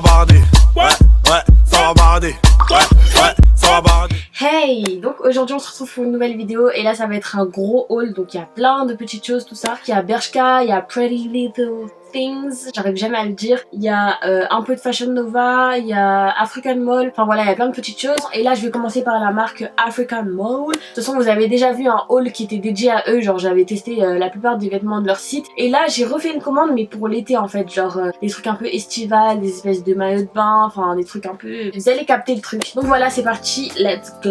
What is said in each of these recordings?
va barder. Ouais, ça va barder. Ouais, ça va barder. Hey! Donc aujourd'hui on se retrouve pour une nouvelle vidéo et là ça va être un gros haul, donc il y a plein de petites choses, tout ça. Il y a Bershka, il y a Pretty Little Things, j'arrive jamais à le dire. Il y a un peu de Fashion Nova, il y a African Mall, enfin voilà, il y a plein de petites choses. Et là je vais commencer par la marque African Mall. De toute façon vous avez déjà vu un haul qui était dédié à eux, genre j'avais testé la plupart des vêtements de leur site. Et là j'ai refait une commande mais pour l'été en fait, genre des trucs un peu estivales, des espèces de maillots de bain, enfin des trucs un peu... Vous allez capter le truc. Donc voilà, c'est parti, let's go.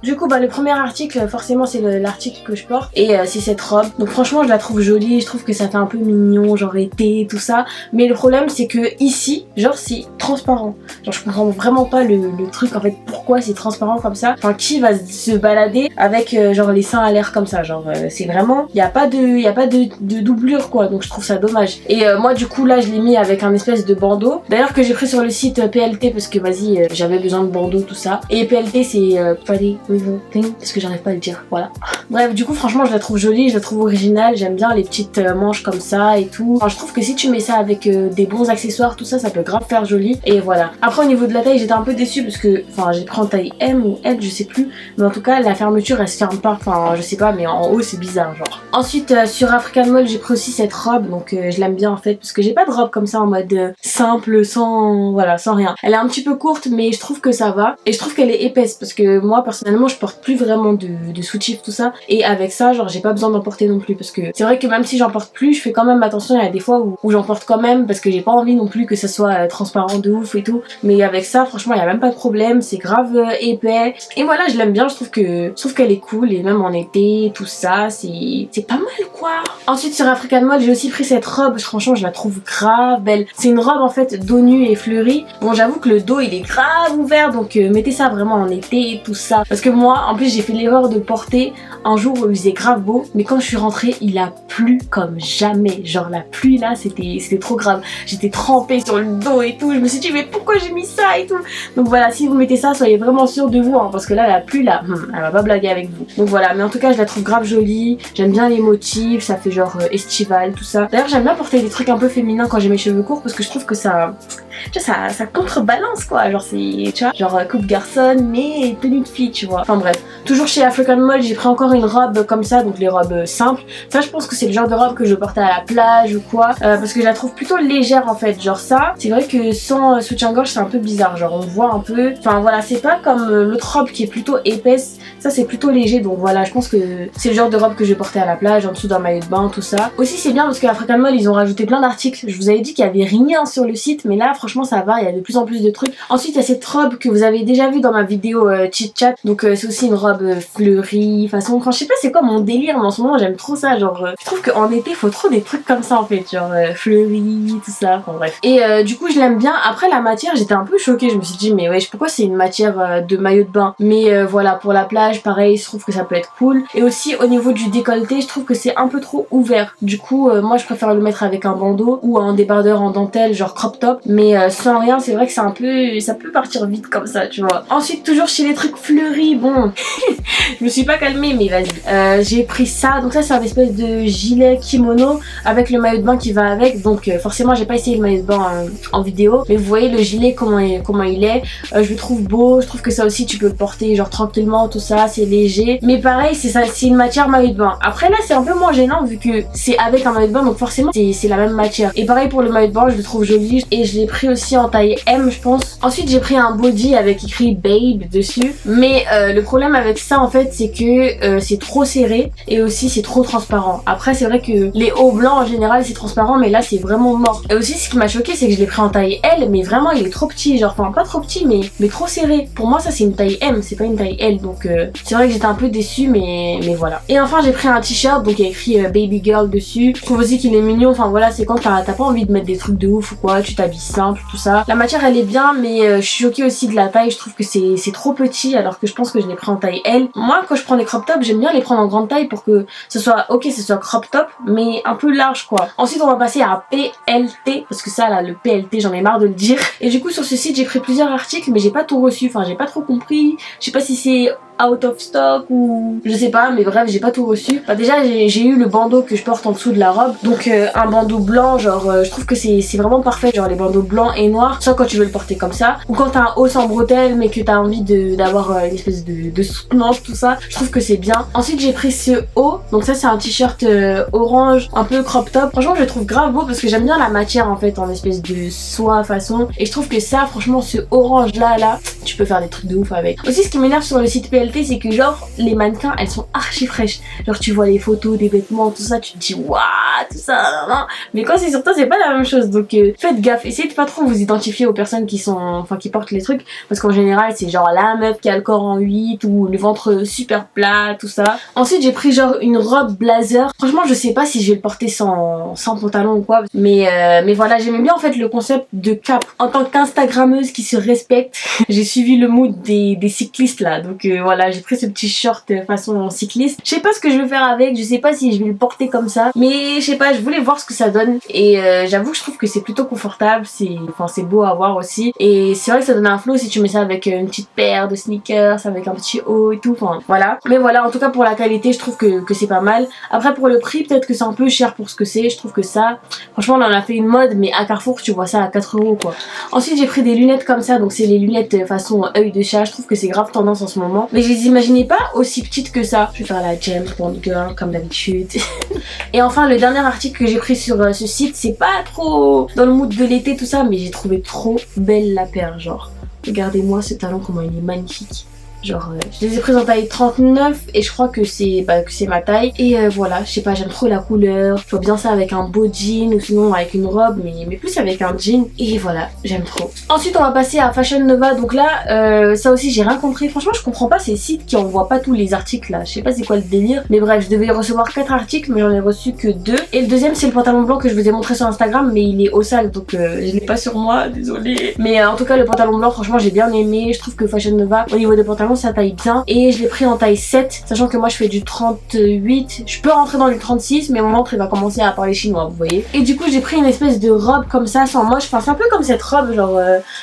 Du coup le premier article forcément c'est l'article que je porte et c'est cette robe. Donc franchement je la trouve jolie, je trouve que ça fait un peu mignon, genre été, tout ça. Mais le problème c'est que ici, genre c'est transparent. Genre je comprends vraiment pas le truc en fait, pourquoi c'est transparent comme ça. Enfin qui va se balader avec genre les seins à l'air comme ça, genre c'est vraiment, y a pas de doublure quoi, donc je trouve ça dommage. Et moi du coup là je l'ai mis avec un espèce de bandeau. D'ailleurs que j'ai pris sur le site PLT parce que vas-y j'avais besoin de bandeau tout ça. Et PLT c'est Pretty Little Thing, parce que j'arrive pas à le dire, voilà. Bref, du coup franchement je la trouve jolie, je la trouve originale, j'aime bien les petites manches comme ça et tout. Enfin, je trouve que si tu mets ça avec des bons accessoires, tout ça, ça peut grave faire joli. Et voilà. Après au niveau de la taille, j'étais un peu déçue parce que, enfin j'ai pris en taille M ou L, je sais plus. Mais en tout cas la fermeture elle se ferme pas, enfin je sais pas, mais en haut c'est bizarre genre. Ensuite sur African Mall j'ai pris aussi cette robe, donc je l'aime bien en fait parce que j'ai pas de robe comme ça en mode simple, sans, voilà, sans rien. Elle est un petit peu courte mais je trouve que ça va. Et je trouve qu'elle est épaisse parce que moi personnellement je porte plus vraiment de soutif tout ça. Et avec ça genre j'ai pas besoin d'en porter non plus parce que c'est vrai que même si j'en porte plus, je fais quand même attention. Il y a des fois où j'en porte quand même parce que j'ai pas envie non plus que ça soit transparent de ouf et tout. Mais avec ça franchement il y a même pas de problème, c'est grave épais. Et voilà, je l'aime bien, je trouve qu'elle est cool et même en été tout ça c'est pas mal quoi. Ensuite sur African Mall j'ai aussi pris cette robe, franchement je la trouve grave belle. C'est une robe en fait dos nu et fleurie. Bon j'avoue que le dos il est grave ouvert, donc mettez ça vraiment en été tout ça. Parce que moi en plus j'ai fait l'erreur de porter un jour où il faisait grave beau, mais quand je suis rentrée il a plu comme jamais. Genre la pluie là c'était trop grave. J'étais trempée sur le dos et tout, je me suis dit mais pourquoi j'ai mis ça et tout. Donc voilà, si vous mettez ça soyez vraiment sûr de vous hein, parce que là la pluie là, elle va pas blaguer avec vous. Donc voilà, mais en tout cas je la trouve grave jolie, j'aime bien les motifs, ça fait genre estival tout ça. D'ailleurs j'aime bien porter des trucs un peu féminins quand j'ai mes cheveux courts parce que je trouve que ça contrebalance quoi, genre c'est, tu vois, genre coupe garçon mais tenue de fille tu vois. Enfin bref, toujours chez African Mall j'ai pris encore une robe comme ça, donc les robes simples. Ça je pense que c'est le genre de robe que je portais à la plage ou quoi, parce que je la trouve plutôt légère en fait. Genre ça, c'est vrai que sans soutien-gorge c'est un peu bizarre, genre on voit un peu, enfin voilà, c'est pas comme l'autre robe qui est plutôt épaisse, ça c'est plutôt léger. Donc voilà, je pense que c'est le genre de robe que je vais porter à la plage, en dessous d'un maillot de bain, tout ça. Aussi c'est bien parce que African Mall ils ont rajouté plein d'articles. Je vous avais dit qu'il y avait rien sur le site, mais là franchement ça va, il y a de plus en plus de trucs. Ensuite il y a cette robe que vous avez déjà vue dans ma vidéo chit chat, donc c'est aussi une robe fleurie, façon, enfin je sais pas c'est quoi mon délire, mais en ce moment j'aime trop ça, genre je trouve qu'en été faut trop des trucs comme ça en fait, genre fleurie, tout ça, enfin bref. Et du coup je l'aime bien. Après la matière j'étais un peu choquée, je me suis dit mais wesh pourquoi c'est une matière de maillot de bain, mais voilà, pour la plage pareil je trouve que ça peut être cool. Et aussi au niveau du décolleté je trouve que c'est un peu trop ouvert, du coup moi je préfère le mettre avec un bandeau ou un débardeur en dentelle genre crop top, mais sans rien c'est vrai que c'est un peu, ça peut partir vite comme ça tu vois. Ensuite toujours chez les trucs fleuris, bon je me suis pas calmée mais vas-y, j'ai pris ça, donc ça c'est un espèce de gilet kimono avec le maillot de bain qui va avec, donc forcément j'ai pas essayé le maillot de bain en vidéo, mais vous voyez le gilet comment il est, je le trouve beau, je trouve que ça aussi tu peux le porter genre tranquillement tout ça, c'est léger, mais pareil c'est ça, c'est une matière maillot de bain. Après là c'est un peu moins gênant vu que c'est avec un maillot de bain, donc forcément c'est la même matière. Et pareil pour le maillot de bain, je le trouve joli et je l'ai pris aussi en taille M je pense. Ensuite j'ai pris un body avec écrit babe dessus, mais le problème avec ça en fait c'est que c'est trop serré et aussi c'est trop transparent. Après c'est vrai que les hauts blancs en général c'est transparent, mais là c'est vraiment mort. Et aussi ce qui m'a choqué c'est que je l'ai pris en taille L, mais vraiment il est trop petit, genre enfin pas trop petit mais trop serré. Pour moi ça c'est une taille M, c'est pas une taille L, donc c'est vrai que j'étais un peu déçue, mais voilà. Et enfin j'ai pris un t-shirt donc il y a écrit baby girl dessus. Je trouve aussi qu'il est mignon, enfin voilà, c'est quand t'as pas envie de mettre des trucs de ouf ou quoi, tu t'habilles simple tout ça. La matière elle est bien, mais je suis choquée aussi de la taille, je trouve que c'est trop petit alors que je pense que je l'ai pris en taille L. Moi quand je prends des crop tops j'aime bien les prendre en grande taille pour que ce soit ok, ce soit crop top mais un peu large quoi. Ensuite on va passer à PLT parce que ça là, le PLT j'en ai marre de le dire. Et du coup sur ce site j'ai pris plusieurs articles mais j'ai pas tout reçu, enfin j'ai pas trop compris, je sais pas si c'est out of stock ou je sais pas, mais bref, j'ai pas tout reçu. Bah déjà j'ai eu le bandeau que je porte en dessous de la robe, donc un bandeau blanc, genre je trouve que c'est vraiment parfait, genre les bandeaux blancs et noirs, soit quand tu veux le porter comme ça, ou quand t'as un haut sans bretelles mais que t'as envie d'avoir une espèce de soutenance, tout ça, je trouve que c'est bien. Ensuite j'ai pris ce haut, donc ça c'est un t-shirt orange, un peu crop top. Franchement je le trouve grave beau parce que j'aime bien la matière en fait, en espèce de soie façon, et je trouve que ça franchement ce orange là, tu peux faire des trucs de ouf avec. Aussi ce qui m'énerve sur le site PLT, c'est que genre les mannequins elles sont archi fraîches, genre tu vois les photos des vêtements tout ça, tu te dis waouh tout ça nan, nan. Mais quand c'est sur toi c'est pas la même chose, donc faites gaffe, essayez de pas trop vous identifier aux personnes qui sont, enfin qui portent les trucs, parce qu'en général c'est genre la meuf qui a le corps en 8 ou le ventre super plat, tout ça. Ensuite j'ai pris genre une robe blazer, franchement je sais pas si je vais le porter sans pantalon ou quoi, mais voilà, j'aimais bien en fait le concept de cap. En tant qu'instagrammeuse qui se respecte, j'ai suivi le mood des cyclistes là, donc voilà, j'ai pris ce petit short façon cycliste. Je sais pas ce que je vais faire avec, je sais pas si je vais le porter comme ça, mais je sais pas, je voulais voir ce que ça donne, et j'avoue que je trouve que c'est plutôt confortable, c'est beau à voir aussi, et c'est vrai que ça donne un flow si tu mets ça avec une petite paire de sneakers, avec un petit haut et tout, enfin voilà. Mais voilà, en tout cas pour la qualité je trouve que c'est pas mal. Après pour le prix peut-être que c'est un peu cher pour ce que c'est, je trouve que ça, franchement on en a fait une mode, mais à Carrefour tu vois ça à 4 € quoi. Ensuite j'ai pris des lunettes comme ça, donc c'est les lunettes façon œil de chat, je trouve que c'est grave tendance en ce moment, mais je les imaginais pas aussi petites que ça. Je vais faire la James Bond girl comme d'habitude. Et enfin le dernier article que j'ai pris sur ce site, c'est pas trop dans le mood de l'été tout ça, mais j'ai trouvé trop belle la paire, genre regardez-moi ce talon comment il est magnifique. Genre je les ai prises en taille 39 et je crois que c'est ma taille, et voilà, je sais pas, j'aime trop la couleur, je vois bien ça avec un beau jean ou sinon avec une robe, mais plus avec un jean, et voilà, j'aime trop. Ensuite on va passer à Fashion Nova, donc là ça aussi j'ai rien compris, franchement je comprends pas ces sites qui envoient pas tous les articles là, je sais pas c'est quoi le délire, mais bref, je devais recevoir 4 articles mais j'en ai reçu que 2, et le deuxième c'est le pantalon blanc que je vous ai montré sur Instagram, mais il est au sale donc je l'ai pas sur moi, désolée, mais en tout cas le pantalon blanc franchement j'ai bien aimé, je trouve que Fashion Nova au niveau des pantalons ça taille bien, et je l'ai pris en taille 7, sachant que moi je fais du 38, je peux rentrer dans du 36 mais mon ventre il va commencer à parler chinois, vous voyez. Et du coup j'ai pris une espèce de robe comme ça sans manches, enfin c'est un peu comme cette robe genre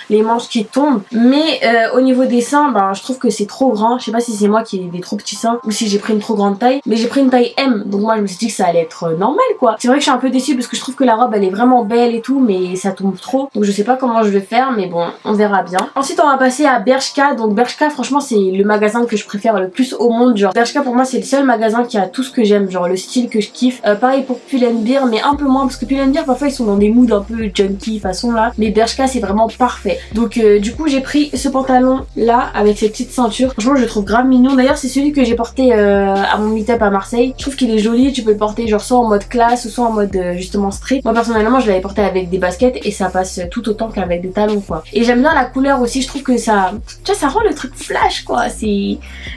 les manches qui tombent, mais au niveau des seins ben je trouve que c'est trop grand, je sais pas si c'est moi qui ai des trop petits seins ou si j'ai pris une trop grande taille, mais j'ai pris une taille M, donc moi je me suis dit que ça allait être normal quoi. C'est vrai que je suis un peu déçue parce que je trouve que la robe elle est vraiment belle et tout, mais ça tombe trop, donc je sais pas comment je vais faire, mais bon on verra bien. Ensuite on va passer à Bershka, donc Bershka franchement c'est le magasin que je préfère le plus au monde, genre Bershka pour moi c'est le seul magasin qui a tout ce que j'aime, genre le style que je kiffe. Pareil pour Pull&Bear mais un peu moins parce que Pull&Bear parfois ils sont dans des moods un peu junky façon là, mais Bershka c'est vraiment parfait. Donc du coup j'ai pris ce pantalon là avec cette petite ceinture, franchement je le trouve grave mignon, d'ailleurs c'est celui que j'ai porté à mon meet-up à Marseille, je trouve qu'il est joli, tu peux le porter genre soit en mode classe ou soit en mode justement street. Moi personnellement je l'avais porté avec des baskets et ça passe tout autant qu'avec des talons quoi, et j'aime bien la couleur aussi, je trouve que ça, tu vois, ça rend le truc flash quoi,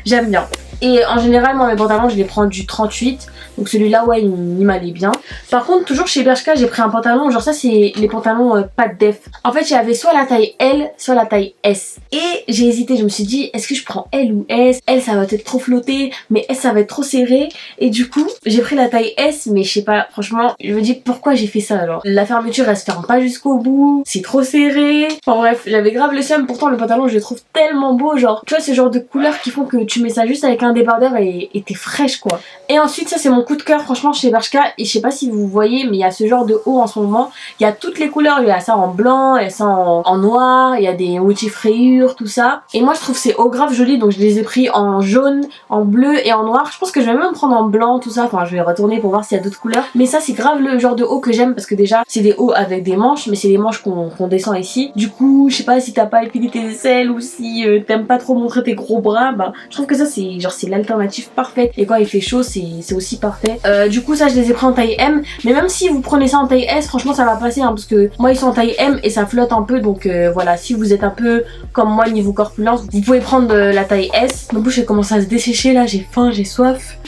j'aime bien. Et en général moi mes pantalons je les prends du 38, donc celui-là ouais il m'allait bien. Par contre toujours chez Bershka j'ai pris un pantalon, genre ça c'est les pantalons pas de def. En fait j'avais soit la taille L soit la taille S, et j'ai hésité, je me suis dit est-ce que je prends L ou S, L ça va être trop flotté mais S ça va être trop serré, et du coup j'ai pris la taille S, mais je sais pas, franchement je me dis pourquoi j'ai fait ça alors. La fermeture elle se ferme pas jusqu'au bout, c'est trop serré, enfin bref j'avais grave le seum, pourtant le pantalon je le trouve tellement beau, genre tu vois ce genre de couleurs qui font que tu mets ça juste avec un débardeur et t'es fraîche quoi. Et ensuite ça c'est mon coup de cœur franchement chez Bershka, et je sais pas si vous voyez mais il y a ce genre de haut en ce moment, il y a toutes les couleurs, il y a ça en blanc, il y a ça en noir, il y a des motifs rayures tout ça, et moi je trouve ces hauts grave jolis, donc je les ai pris en jaune, en bleu et en noir. Je pense que je vais même prendre en blanc tout ça, enfin je vais retourner pour voir s'il y a d'autres couleurs, mais ça c'est grave le genre de haut que j'aime parce que déjà c'est des hauts avec des manches, mais c'est des manches qu'on descend ici, du coup je sais pas si t'as pas épilé tes aisselles ou si t'aimes pas trop montrer tes gros bras, bah je trouve que ça c'est genre c'est l'alternative parfaite, et quand il fait chaud c'est aussi parfait. Du coup ça je les ai pris en taille M, mais même si vous prenez ça en taille S franchement ça va passer hein, parce que moi ils sont en taille M et ça flotte un peu, donc voilà, si vous êtes un peu comme moi niveau corpulence vous pouvez prendre la taille S. Ma bouche elle commence à se dessécher là, j'ai faim, j'ai soif.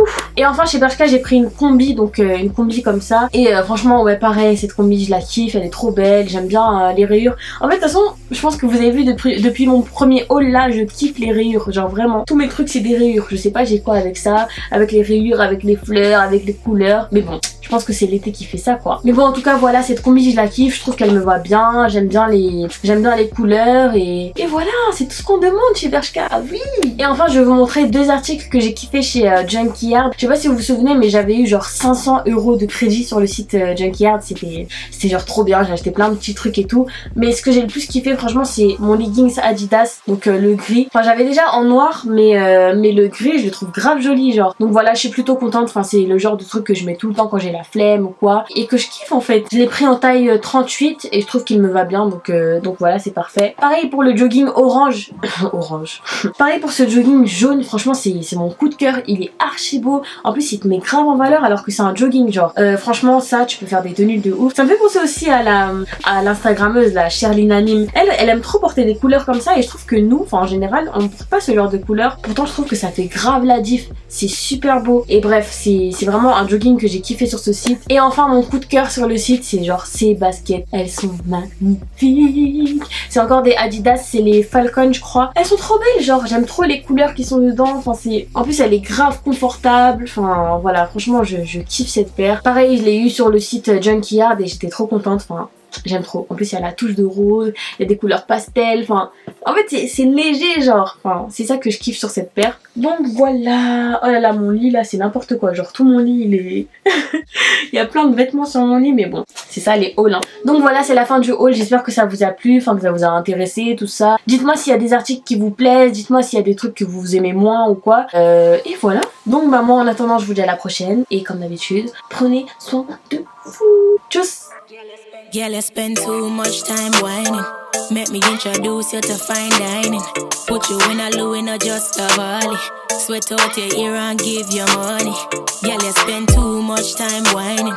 Ouf. Et enfin chez Bershka j'ai pris une combi, donc une combi comme ça. Et franchement ouais pareil, cette combi je la kiffe, elle est trop belle, j'aime bien les rayures. En fait de toute façon je pense que vous avez vu depuis mon premier haul là, je kiffe les rayures. Genre vraiment, tous mes trucs c'est des rayures. Je sais pas j'ai quoi avec ça, avec les rayures, avec les fleurs, avec les couleurs. Mais bon, je pense que c'est l'été qui fait ça quoi. Mais bon en tout cas voilà, cette combi je la kiffe, je trouve qu'elle me va bien, j'aime bien les couleurs et voilà, c'est tout ce qu'on demande chez Bershka, oui. Et enfin je vais vous montrer deux articles que j'ai kiffé chez Junky Yard. Je sais pas si vous vous souvenez mais j'avais eu genre 500 € de crédit sur le site Junky Yard, c'était genre trop bien, j'ai acheté plein de petits trucs et tout. Mais ce que j'ai le plus kiffé franchement c'est mon leggings Adidas, donc le gris. Enfin j'avais déjà en noir mais le gris je le trouve grave joli genre. Donc voilà, je suis plutôt contente, enfin c'est le genre de truc que je mets tout le temps quand j'ai la flemme ou quoi et que je kiffe en fait. Je l'ai pris en taille 38 et je trouve qu'il me va bien donc voilà c'est parfait. Pareil pour le jogging orange. Orange. Pareil pour ce jogging jaune, franchement c'est mon coup de cœur, il est archi beau. En plus il te met grave en valeur alors que c'est un jogging genre. Franchement ça tu peux faire des tenues de ouf. Ça me fait penser aussi à l'instagrammeuse la Sherline Anim. Elle aime trop porter des couleurs comme ça et je trouve que nous, enfin en général on ne porte pas ce genre de couleurs. Pourtant je trouve que ça fait grave la diff. C'est super beau. Et bref c'est vraiment un jogging que j'ai kiffé sur ce site. Et enfin mon coup de cœur sur le site c'est genre ces baskets. Elles sont magnifiques. C'est encore des Adidas, c'est les Falcon je crois. Elles sont trop belles genre, j'aime trop les couleurs qui sont dedans. Enfin c'est, en plus elle est grave confortable. Enfin voilà, franchement je kiffe cette paire. Pareil je l'ai eu sur le site Junky Yard et j'étais trop contente. Enfin j'aime trop. En plus il y a la touche de rose, il y a des couleurs pastel, enfin en fait c'est léger genre, enfin c'est ça que je kiffe sur cette paire. Donc voilà, oh là là mon lit là c'est n'importe quoi, genre tout mon lit il est il y a plein de vêtements sur mon lit mais bon c'est ça les hauls hein. Donc voilà c'est la fin du haul, j'espère que ça vous a plu, enfin que ça vous a intéressé tout ça. Dites-moi s'il y a des articles qui vous plaisent, dites-moi s'il y a des trucs que vous aimez moins ou quoi et voilà. Donc bah moi en attendant je vous dis à la prochaine et comme d'habitude prenez soin de vous. Tchuss. Girl, you spend too much time whining. Make me introduce you to fine dining. Put you in a Louis, not just a volley. Sweat out your ear and give you money. Girl, you spend too much time whining.